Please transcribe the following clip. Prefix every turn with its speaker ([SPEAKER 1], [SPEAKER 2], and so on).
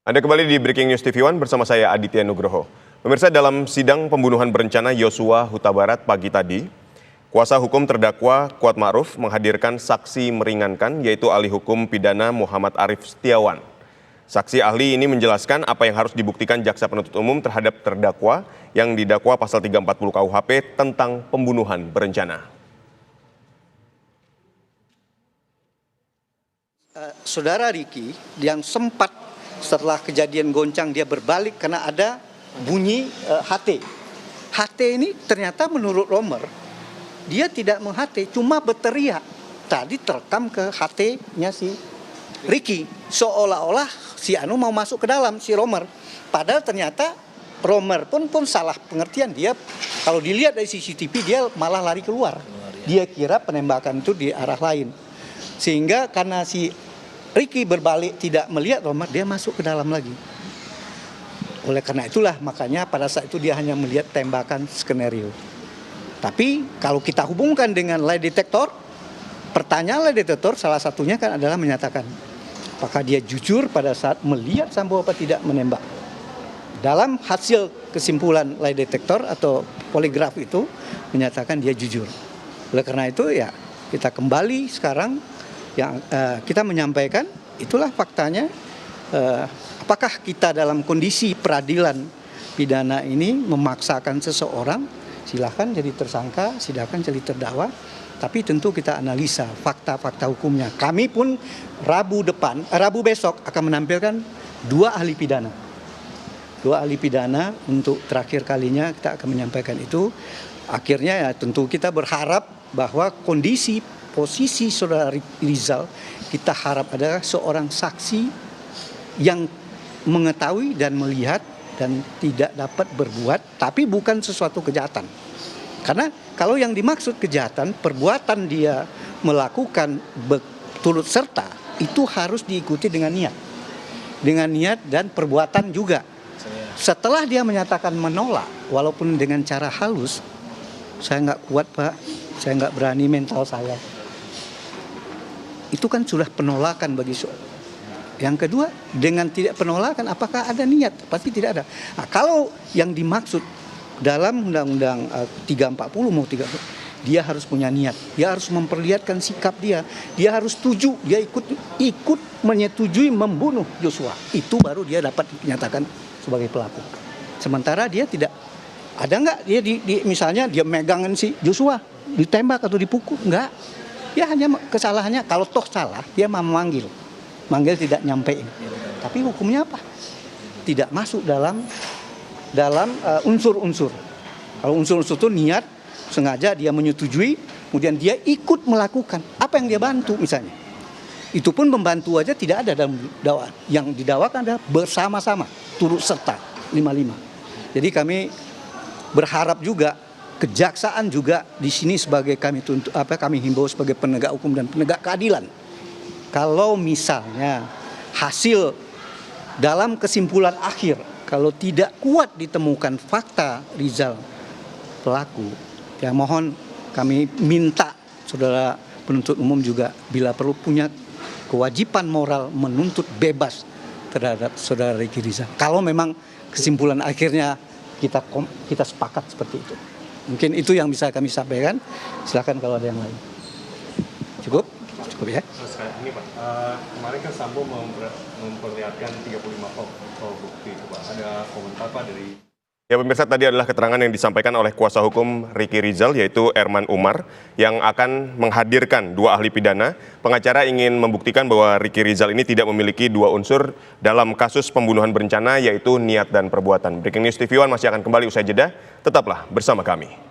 [SPEAKER 1] Anda kembali di Breaking News TV One bersama saya Aditya Nugroho. Pemirsa, dalam sidang pembunuhan berencana Yosua Huta Barat pagi tadi, kuasa hukum terdakwa Kuat Ma'ruf menghadirkan saksi meringankan yaitu ahli hukum pidana Muhammad Arif Setiawan. Saksi ahli ini menjelaskan apa yang harus dibuktikan jaksa penuntut umum terhadap terdakwa yang didakwa pasal 340 KUHP tentang pembunuhan berencana.
[SPEAKER 2] Saudara Riki yang sempat setelah kejadian goncang dia berbalik karena ada bunyi HT. HT ini ternyata menurut Romer dia tidak meng-HT, cuma berteriak. Tadi terekam ke HT-nya si Riki, seolah-olah si Anu mau masuk ke dalam si Romer. Padahal ternyata Romer pun salah pengertian. Dia kalau dilihat dari CCTV dia malah lari keluar. Dia kira penembakan itu di arah lain. Sehingga karena si Riki berbalik tidak melihat Romer, dia masuk ke dalam lagi. Oleh karena itulah makanya pada saat itu dia hanya melihat tembakan skenario. Tapi kalau kita hubungkan dengan lie detector, pertanyaan lie detector salah satunya kan adalah menyatakan apakah dia jujur pada saat melihat Sambo apa tidak menembak. Dalam hasil kesimpulan lie detector atau poligraf itu menyatakan dia jujur. Oleh karena itu ya kita kembali sekarang yang kita menyampaikan itulah faktanya. Apakah kita dalam kondisi peradilan pidana ini memaksakan seseorang silahkan jadi tersangka, silahkan jadi terdakwa, tapi tentu kita analisa fakta-fakta hukumnya. Kami pun Rabu besok akan menampilkan dua ahli pidana untuk terakhir kalinya kita akan menyampaikan itu. Akhirnya ya tentu kita berharap bahwa posisi saudara Rizal kita harap adalah seorang saksi yang mengetahui dan melihat dan tidak dapat berbuat, tapi bukan sesuatu kejahatan. Karena kalau yang dimaksud kejahatan, perbuatan dia melakukan turut serta itu harus diikuti dengan niat dan perbuatan juga. Setelah dia menyatakan menolak, walaupun dengan cara halus, saya nggak kuat Pak, saya nggak berani mental saya. Itu kan sudah penolakan bagi yang kedua, dengan tidak penolakan apakah ada niat? Pasti tidak ada. Nah, kalau yang dimaksud dalam Undang-Undang 340 mau 30, dia harus punya niat. Dia harus memperlihatkan sikap dia. Dia harus setuju, dia ikut menyetujui membunuh Yosua. Itu baru dia dapat dinyatakan sebagai pelaku. Sementara dia tidak. Ada nggak dia misalnya dia megangan si Yosua, ditembak atau dipukul? Enggak. Dia hanya kesalahannya kalau toh salah dia mau manggil tidak nyampein. Tapi hukumnya apa? Tidak masuk dalam unsur-unsur. Kalau unsur-unsur itu niat, sengaja dia menyetujui, kemudian dia ikut melakukan apa yang dia bantu misalnya. Itu pun membantu aja tidak ada dalam dakwaan. Yang didakwakan adalah bersama-sama, turut serta 55. Jadi kami berharap juga kejaksaan juga di sini sebagai kami himbau sebagai penegak hukum dan penegak keadilan. Kalau misalnya hasil dalam kesimpulan akhir kalau tidak kuat ditemukan fakta Rizal pelaku, ya mohon kami minta saudara penuntut umum juga bila perlu punya kewajiban moral menuntut bebas terhadap saudara Riki Rizal. Kalau memang kesimpulan akhirnya kita sepakat seperti itu. Mungkin itu yang bisa kami sampaikan. Silakan kalau ada yang lain. Cukup ya.
[SPEAKER 3] Ini Pak, kemarin kan Sambo memperlihatkan 35 bukti itu Pak. Ada komentar Pak dari...
[SPEAKER 1] Ya pemirsa, tadi adalah keterangan yang disampaikan oleh kuasa hukum Riki Rizal yaitu Erman Umar yang akan menghadirkan dua ahli pidana. Pengacara ingin membuktikan bahwa Riki Rizal ini tidak memiliki dua unsur dalam kasus pembunuhan berencana yaitu niat dan perbuatan. Breaking News TV One masih akan kembali usai jeda. Tetaplah bersama kami.